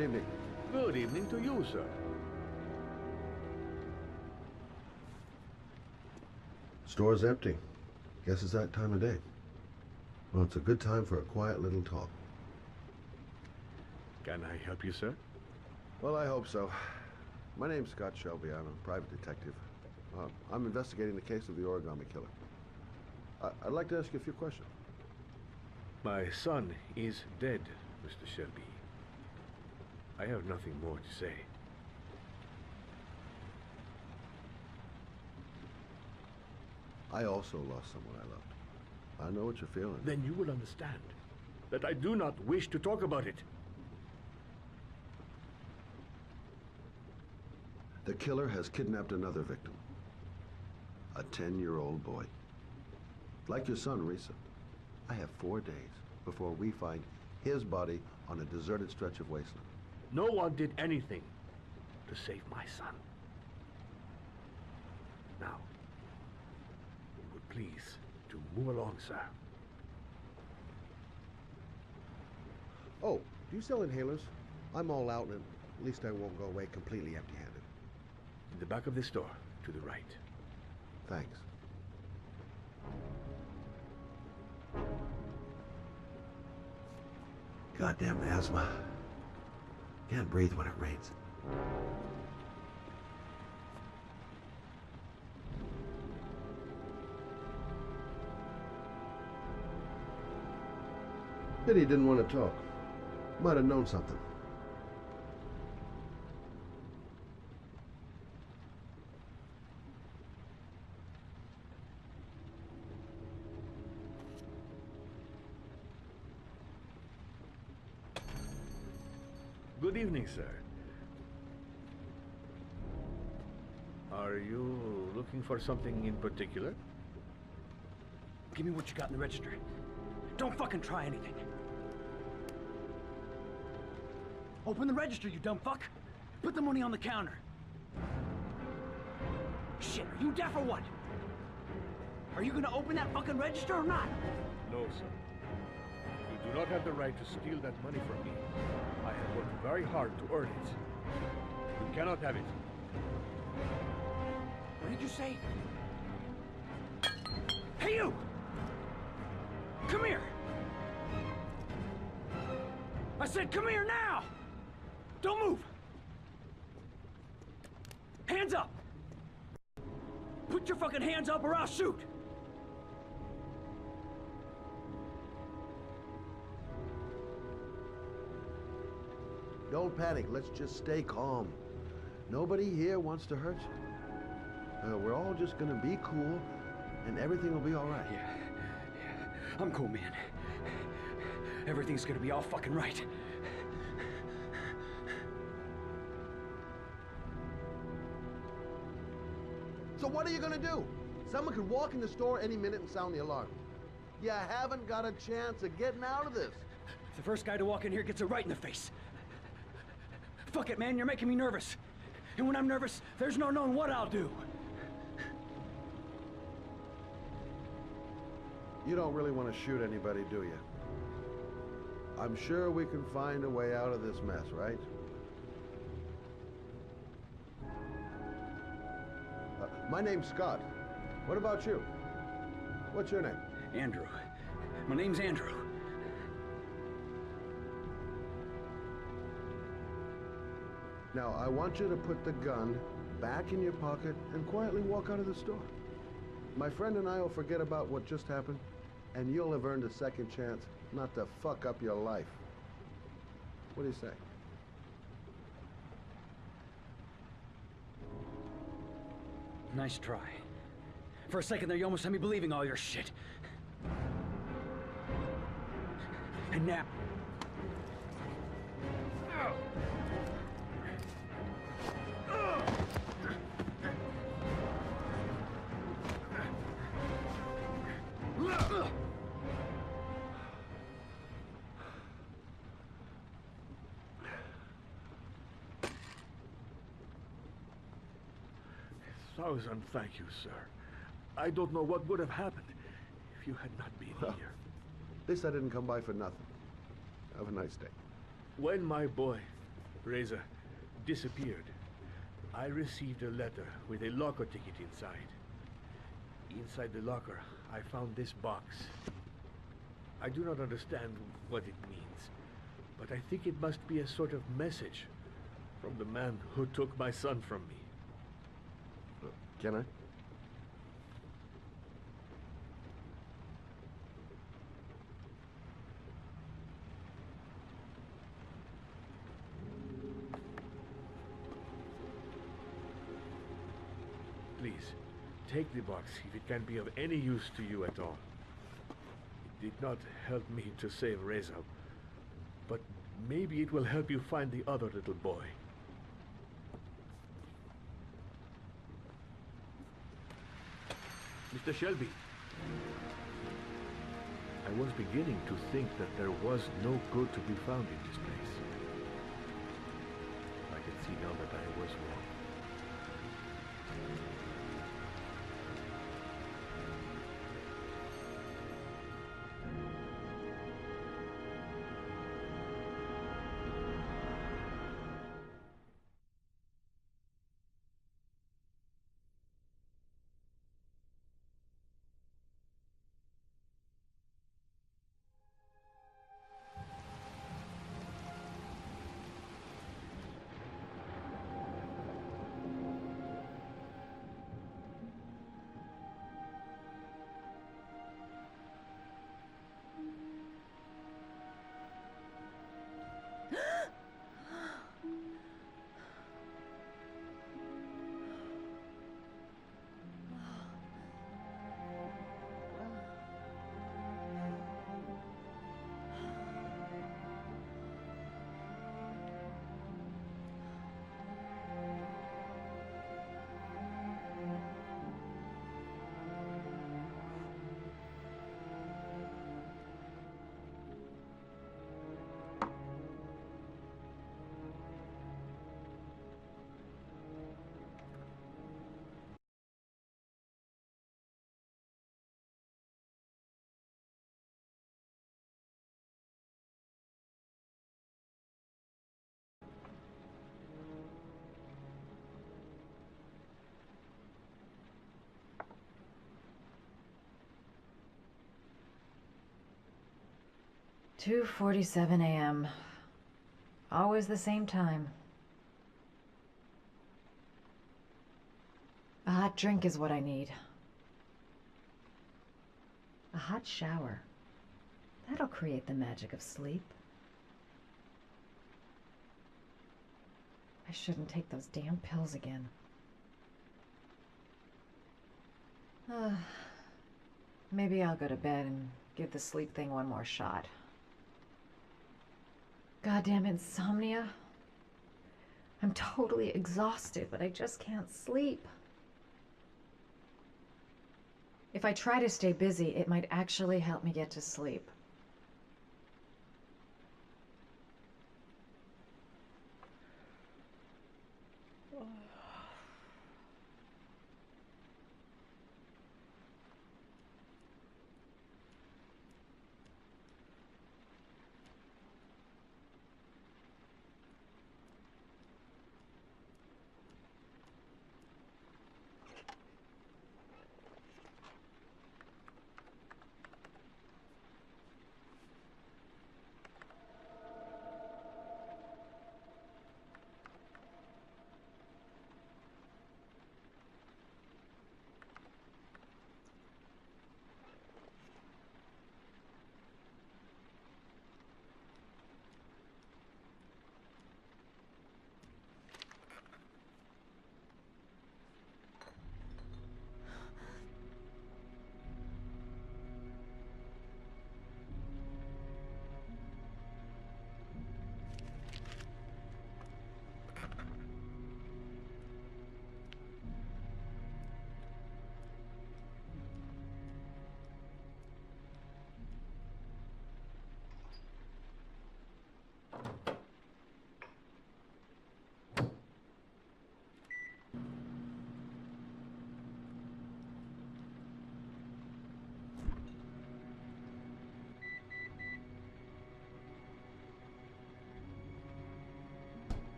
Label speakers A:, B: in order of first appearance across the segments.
A: Good evening.
B: Good evening to you, sir.
A: Store's empty. Guess it's that time of day. Well, it's a good time for a quiet little talk.
B: Can I help you, sir?
A: Well, I hope so. My name's Scott Shelby. I'm a private detective. I'm investigating the case of the Origami Killer. I'd like to ask you a few questions.
B: My son is dead, Mr. Shelby. I have nothing more to say.
A: I also lost someone I loved. I know what you're feeling.
B: Then you will understand that I do not wish to talk about it.
A: The killer has kidnapped another victim. A 10-year-old boy. Like your son, Risa. I have 4 days before we find his body on a deserted stretch of wasteland.
B: No one did anything to save my son. Now, would please to move along, sir.
A: Oh, do you sell inhalers? I'm all out, and at least I won't go away completely empty-handed.
B: In the back of the store, to the right.
A: Thanks. Goddamn asthma. Can't breathe when it rains. Pity he didn't want to talk. Might have known something.
B: Good evening, sir. Are you looking for something in particular?
C: Give me what you got in the register. Don't fucking try anything. Open the register, you dumb fuck. Put the money on the counter. Shit, are you deaf or what? Are you gonna open that fucking register or not?
B: No, sir. You do not have the right to steal that money from me. I have worked very hard to earn it. You cannot have it.
C: What did you say? Hey, you! Come here! I said come here now! Don't move! Hands up! Put your fucking hands up or I'll shoot!
A: Don't panic. Let's just stay calm. Nobody here wants to hurt you. We're all just gonna be cool, and everything will be all right.
C: Yeah. I'm cool, man. Everything's gonna be all fucking right.
A: So what are you gonna do? Someone could walk in the store any minute and sound the alarm. You haven't got a chance of getting out of this.
C: The first guy to walk in here gets it right in the face. Fuck it, man, you're making me nervous. And when I'm nervous, there's no knowing what I'll do.
A: You don't really want to shoot anybody, do you? I'm sure we can find a way out of this mess, right? My name's Scott. What about you? What's your name?
C: Andrew. My name's Andrew.
A: Now, I want you to put the gun back in your pocket and quietly walk out of the store. My friend and I will forget about what just happened, and you'll have earned a second chance not to fuck up your life. What do you say?
C: Nice try. For a second there, you almost had me believing all your shit. And now...
B: Thousand thank you, sir. I don't know what would have happened if you had not been here.
A: At least I didn't come by for nothing. Have a nice day.
B: When my boy Reza disappeared. I received a letter with a locker ticket inside. Inside the locker, I found this box. I do not understand what it means, but I think it must be a sort of message from the man who took my son from me.
A: Can I?
B: Please, take the box if it can be of any use to you at all. It did not help me to save Reza, but maybe it will help you find the other little boy. Mr. Shelby, I was beginning to think that there was no good to be found in this place. I can see now that I was wrong.
D: "2:47 a.m. Always the same time. A hot drink is what I need. A hot shower. That'll create the magic of sleep. I shouldn't take those damn pills again. Maybe I'll go to bed and give the sleep thing one more shot. Goddamn insomnia. I'm totally exhausted, but I just can't sleep. If I try to stay busy, it might actually help me get to sleep.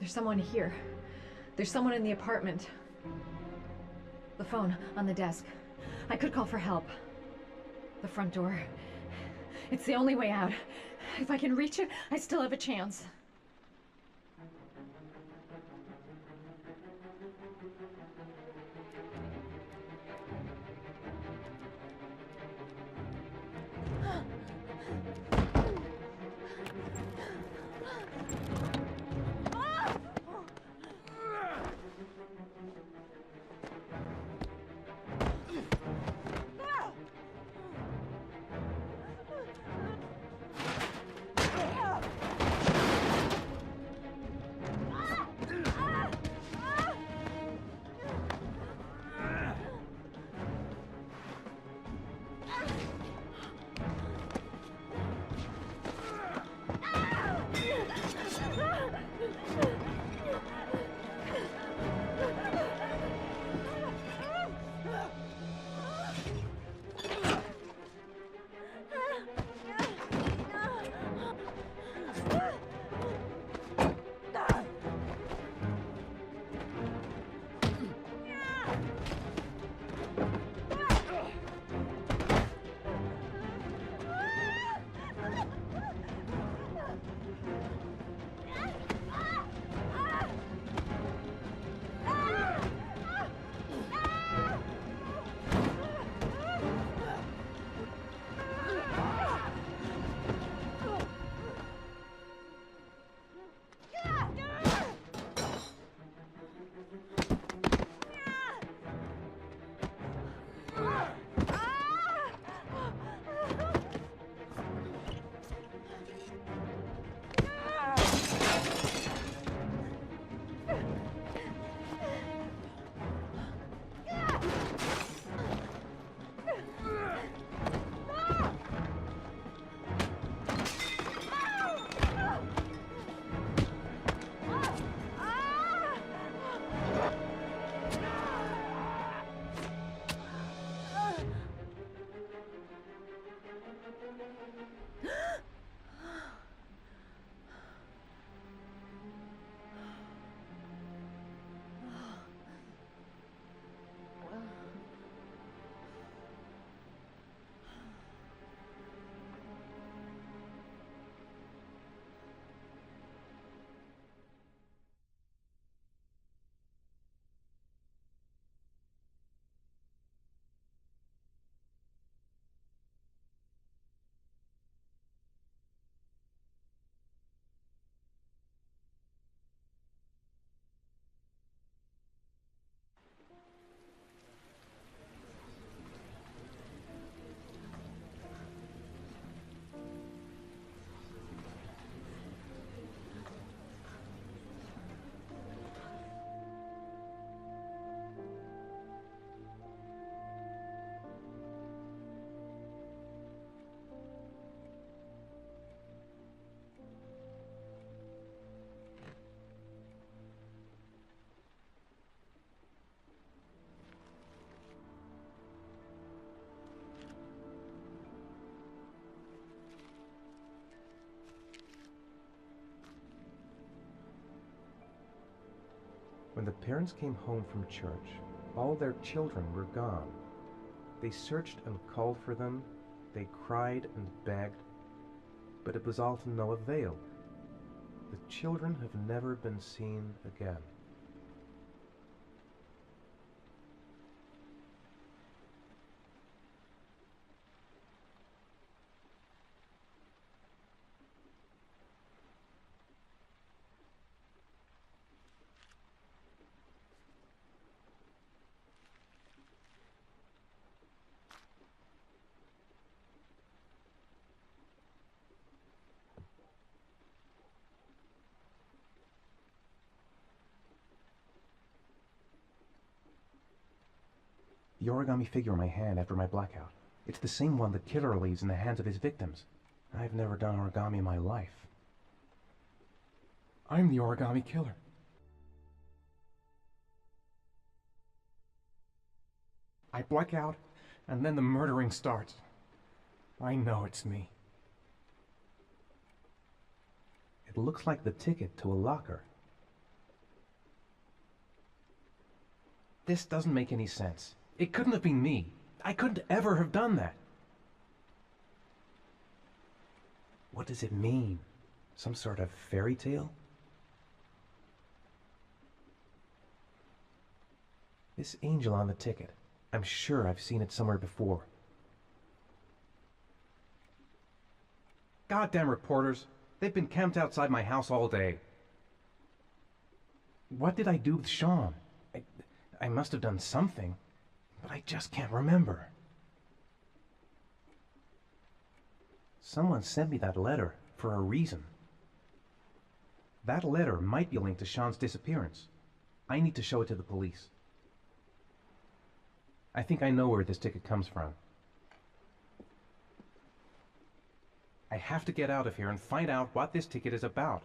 D: There's someone here. There's someone in the apartment. The phone on the desk. I could call for help. The front door. It's the only way out. If I can reach it, I still have a chance.
E: When the parents came home from church, all their children were gone. They searched and called for them, they cried and begged, but it was all to no avail. The children have never been seen again. The origami figure in my hand after my blackout. It's the same one the killer leaves in the hands of his victims. I've never done origami in my life. I'm the Origami Killer. I black out, and then the murdering starts. I know it's me. It looks like the ticket to a locker. This doesn't make any sense. It couldn't have been me. I couldn't ever have done that. What does it mean? Some sort of fairy tale? This angel on the ticket. I'm sure I've seen it somewhere before. Goddamn reporters. They've been camped outside my house all day. What did I do with Sean? I must have done something, but I just can't remember. Someone sent me that letter for a reason. That letter might be linked to Sean's disappearance. I need to show it to the police. I think I know where this ticket comes from. I have to get out of here and find out what this ticket is about.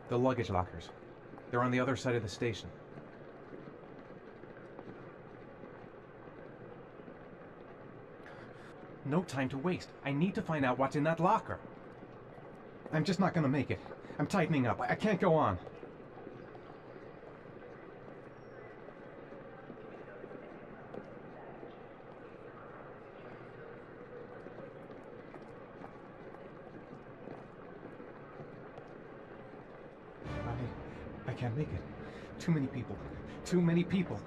E: The luggage lockers. They're on the other side of the station. No time to waste. I need to find out what's in that locker. I'm just not gonna make it. I'm tightening up. I can't go on. I can't make it. Too many people. Too many people.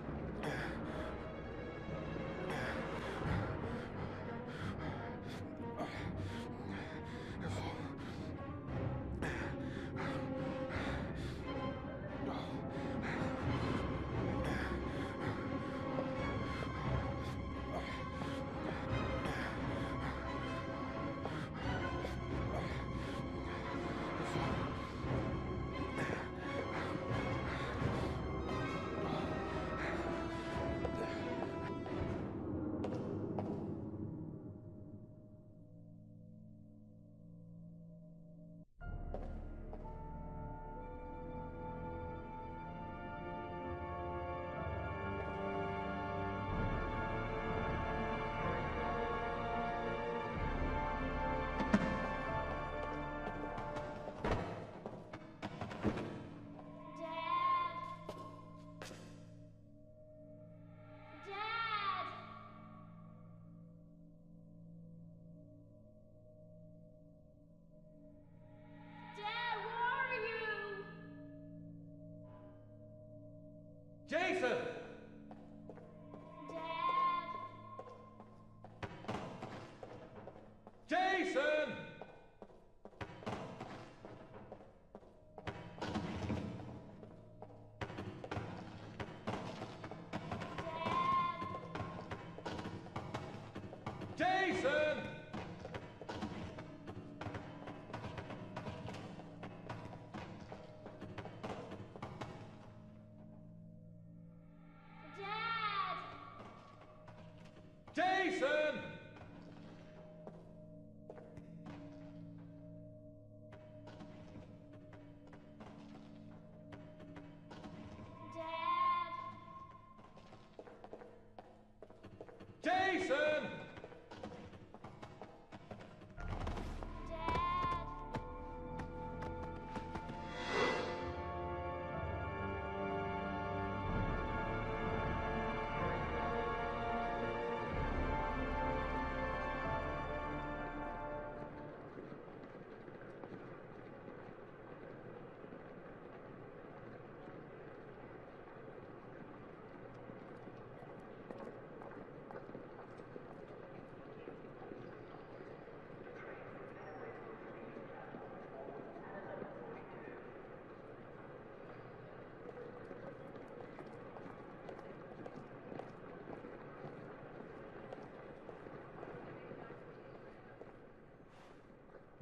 F: Jason! Dad! Jason! Jason!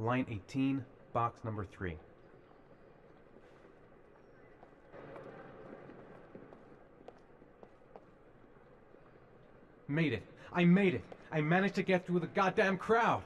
E: Line 18, box number 3. Made it. I made it. I managed to get through the goddamn crowd.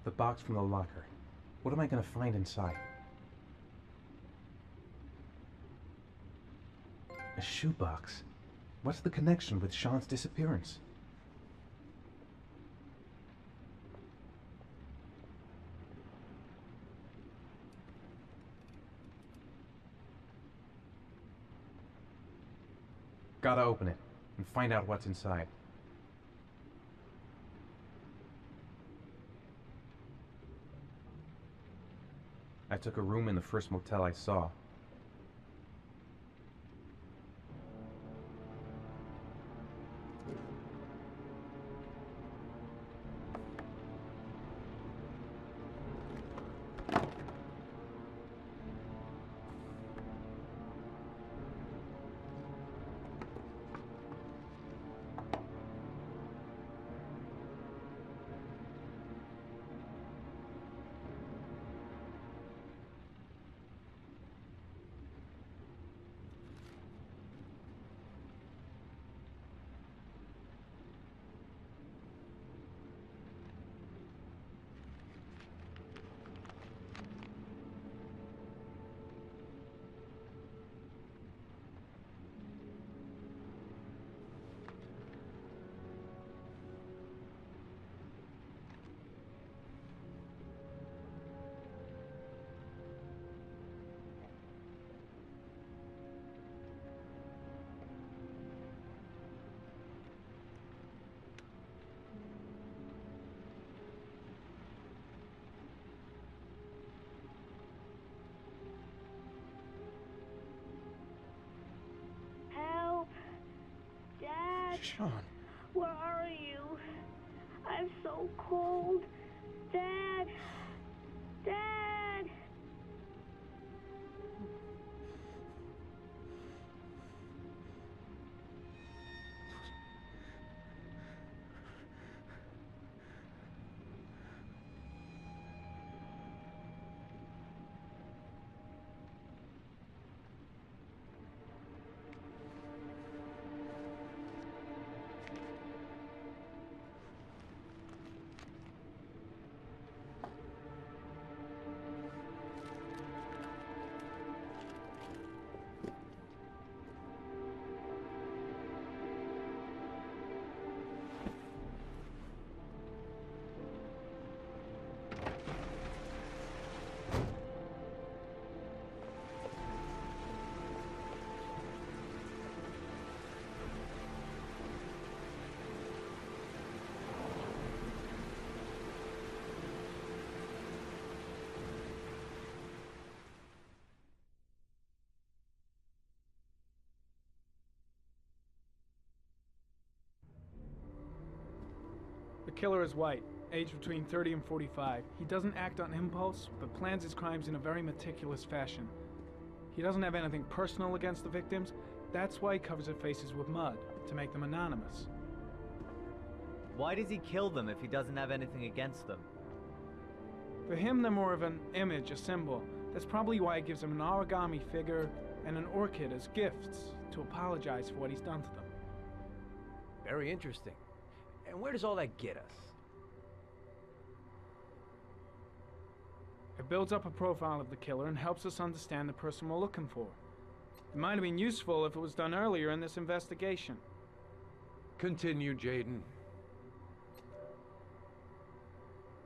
E: The box from the locker. What am I going to find inside? A shoebox. What's the connection with Sean's disappearance? Gotta open it and find out what's inside. I took a room in the first motel I saw. Sean.
G: Where are you? I'm so cold. Dad! Dad!
H: killer is white, aged between 30 and 45. He doesn't act on impulse, but plans his crimes in a very meticulous fashion. He doesn't have anything personal against the victims. That's why he covers their faces with mud, to make them anonymous.
I: Why does he kill them if he doesn't have anything against them?
H: For him, they're more of an image, a symbol. That's probably why he gives them an origami figure and an orchid as gifts to apologize for what he's done to them.
C: Very interesting. And where does all that get us?
H: It builds up a profile of the killer and helps us understand the person we're looking for. It might have been useful if it was done earlier in this investigation.
F: Continue, Jaden.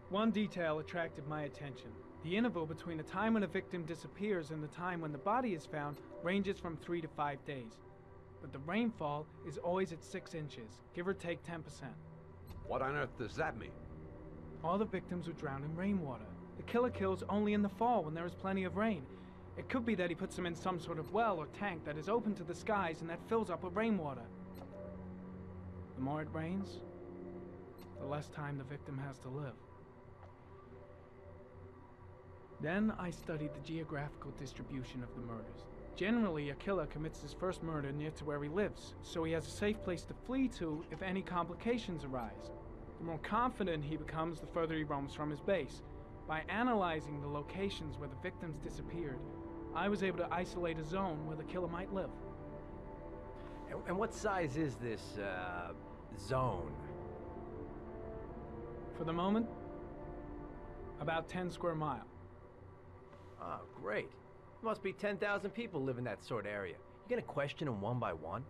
H: One detail attracted my attention. The interval between the time when a victim disappears and the time when the body is found ranges from 3 to 5 days. But the rainfall is always at 6 inches, give or take 10%.
F: What on earth does that mean?
H: All the victims were drowned in rainwater. The killer kills only in the fall when there is plenty of rain. It could be that he puts them in some sort of well or tank that is open to the skies and that fills up with rainwater. The more it rains, the less time the victim has to live. Then I studied the geographical distribution of the murders. Generally, a killer commits his first murder near to where he lives, so he has a safe place to flee to if any complications arise. The more confident he becomes, the further he roams from his base. By analyzing the locations where the victims disappeared, I was able to isolate a zone where the killer might live.
C: And what size is this, zone?
H: For the moment, about 10 square miles.
C: Oh, great. Must be 10,000 people live in that sort of area. You gonna question them one by one?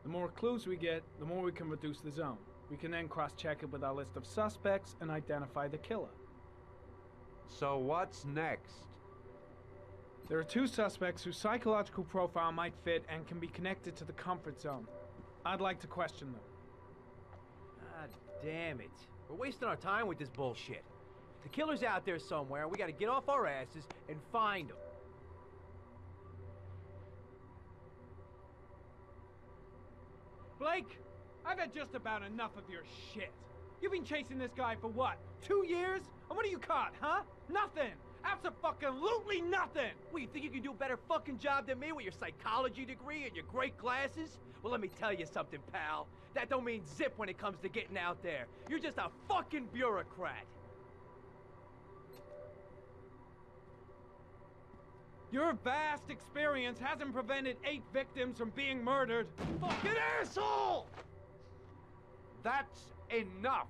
H: The more clues we get, the more we can reduce the zone. We can then cross-check it with our list of suspects and identify the killer.
F: So what's next?
H: There are 2 suspects whose psychological profile might fit and can be connected to the comfort zone. I'd like to question them.
C: God damn it. We're wasting our time with this bullshit. The killer's out there somewhere, and we gotta get off our asses and find him.
H: Blake, I've had just about enough of your shit. You've been chasing this guy for what, 2 years? And what are you caught, huh? Nothing! Abso-fucking-lutely nothing!
C: Well, you think you can do a better fucking job than me with your psychology degree and your great glasses? Well, let me tell you something, pal. That don't mean zip when it comes to getting out there. You're just a fucking bureaucrat.
H: Your vast experience hasn't prevented 8 victims from being murdered.
C: Fucking asshole!
F: That's enough!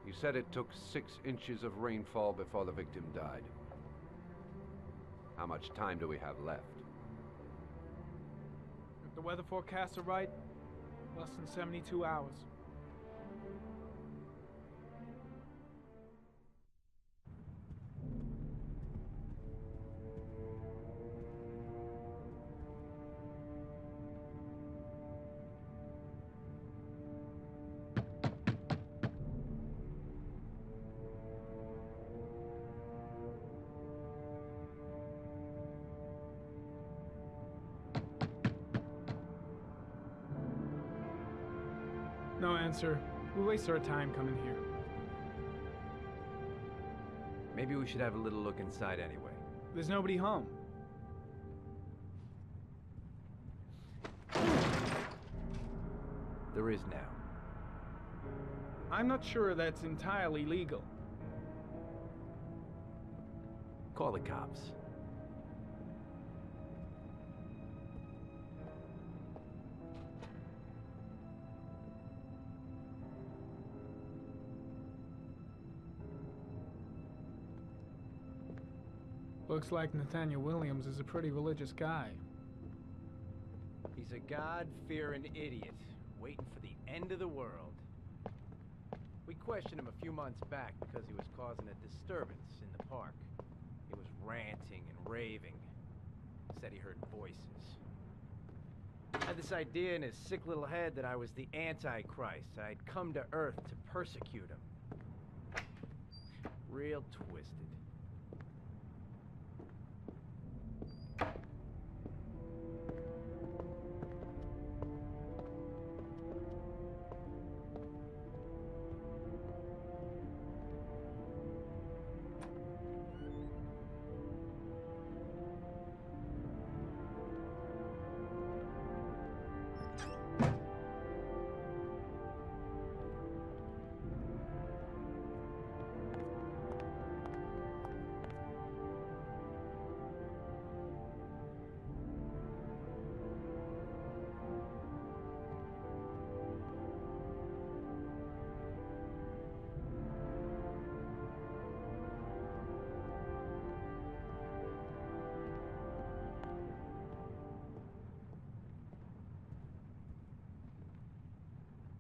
F: You said it took 6 inches of rainfall before the victim died. How much time do we have left?
H: If the weather forecasts are right, less than 72 hours. No answer. We waste our time coming here.
C: Maybe we should have a little look inside anyway.
H: There's nobody home.
C: There is now.
H: I'm not sure that's entirely legal.
C: Call the cops.
H: Looks like Nathaniel Williams is a pretty religious guy.
C: He's a God-fearing idiot, waiting for the end of the world. We questioned him a few months back because he was causing a disturbance in the park. He was ranting and raving. Said he heard voices. Had this idea in his sick little head that I was the Antichrist. I'd come to Earth to persecute him. Real twisted.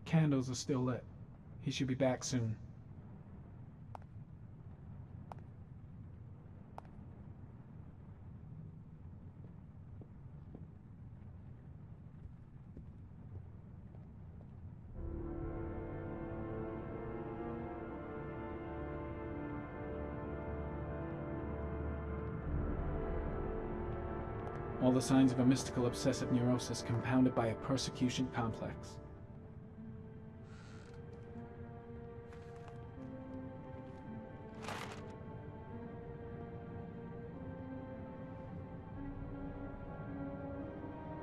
H: Candles are still lit. He should be back soon. All the signs of a mystical obsessive neurosis compounded by a persecution complex.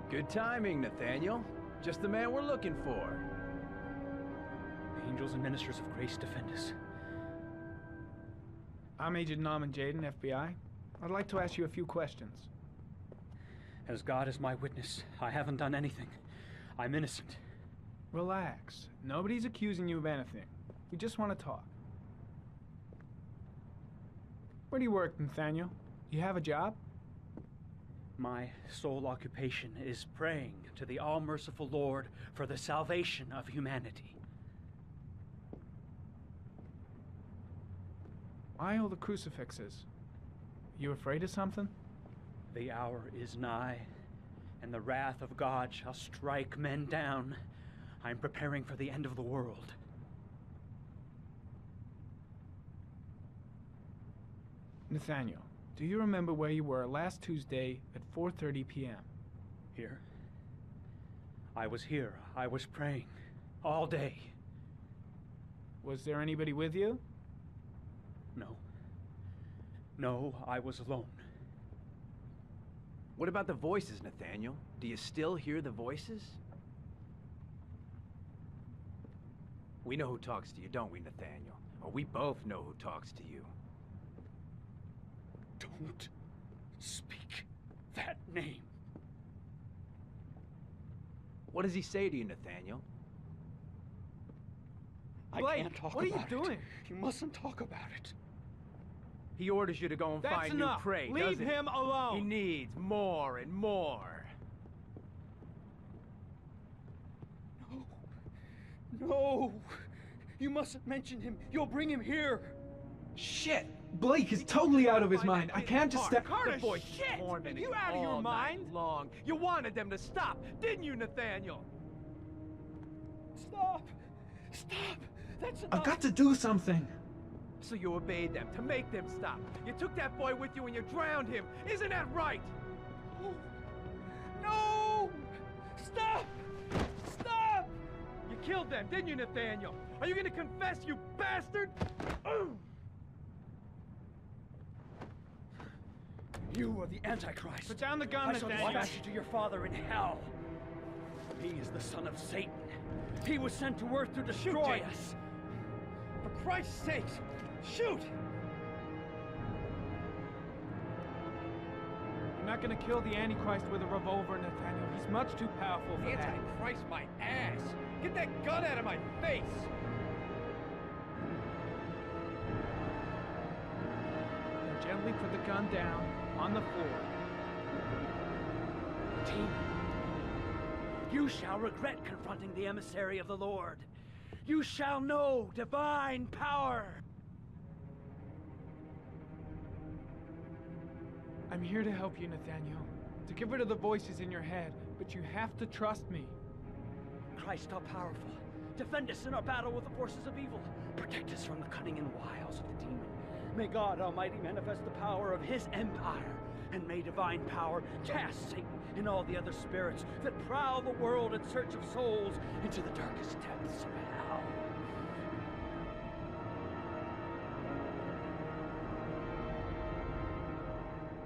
C: Good timing, Nathaniel. Just the man we're looking for.
J: Angels and ministers of grace defend us.
H: I'm Agent Norman Jaden, FBI. I'd like to ask you a few questions.
J: As God is my witness, I haven't done anything. I'm innocent.
H: Relax. Nobody's accusing you of anything. We just want to talk. Where do you work, Nathaniel? You have a job?
J: My sole occupation is praying to the all-merciful Lord for the salvation of humanity.
H: Why all the crucifixes? You afraid of something?
J: The hour is nigh, and the wrath of God shall strike men down. I'm preparing for the end of the world.
H: Nathaniel, do you remember where you were last Tuesday at 4:30 p.m.?
J: Here? I was here. I was praying. All day.
H: Was there anybody with you?
J: No. No, I was alone.
C: What about the voices, Nathaniel? Do you still hear the voices? We know who talks to you, don't we, Nathaniel? Or we both know who talks to you.
J: Don't speak that name.
C: What does he say to you, Nathaniel?
J: I can't talk about it.
H: What are you doing?
J: You mustn't talk about it.
C: He orders you to go and
H: That's
C: find
H: enough.
C: new prey,
H: Leave
C: doesn't he?
H: him alone.
C: He needs more and more.
J: No. No. You mustn't mention him. You'll bring him here.
H: Shit! Blake is totally out of his mind. I can't just step...
C: The boy
G: shit!
C: tormenting
G: You out of your
C: all night
G: mind?
C: long. You wanted them to stop, didn't you, Nathaniel?
J: Stop. Stop. That's enough.
H: I've got to do something.
C: So you obeyed them to make them stop. You took that boy with you and you drowned him. Isn't that right?
J: No. Stop. Stop.
C: You killed them, didn't you, Nathaniel? Are you gonna confess, you bastard?
J: You are the Antichrist.
H: Put down the gun,
J: I shall
H: Nathaniel.
J: dispatch you to your father in hell. He is the son of Satan. He was sent to earth to destroy us.
C: For Christ's sake, shoot!
H: You're not gonna kill the Antichrist with a revolver, Nathaniel. He's much too powerful for that.
C: Antichrist, my ass! Get that gun out of my face!
H: Now gently put the gun down on the floor.
J: Team, you shall regret confronting the emissary of the Lord. You shall know divine power.
H: I'm here to help you, Nathaniel. To get rid of the voices in your head, but you have to trust me.
J: Christ all powerful, defend us in our battle with the forces of evil. Protect us from the cunning and wiles of the demon. May God Almighty manifest the power of his empire, and may divine power cast Satan and all the other spirits that prowl the world in search of souls into the darkest depths of hell.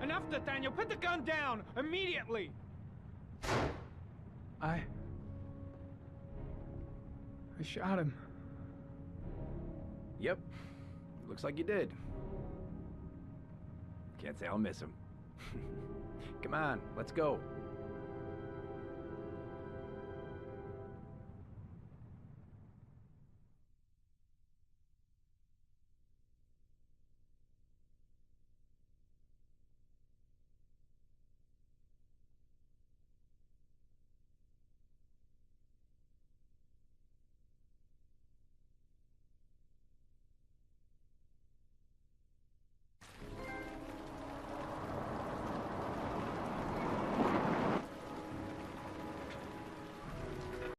H: Enough, Nathaniel! Put the gun down! Immediately! I shot him.
C: Yep. Looks like you did. Can't say I'll miss him. Come on, let's go.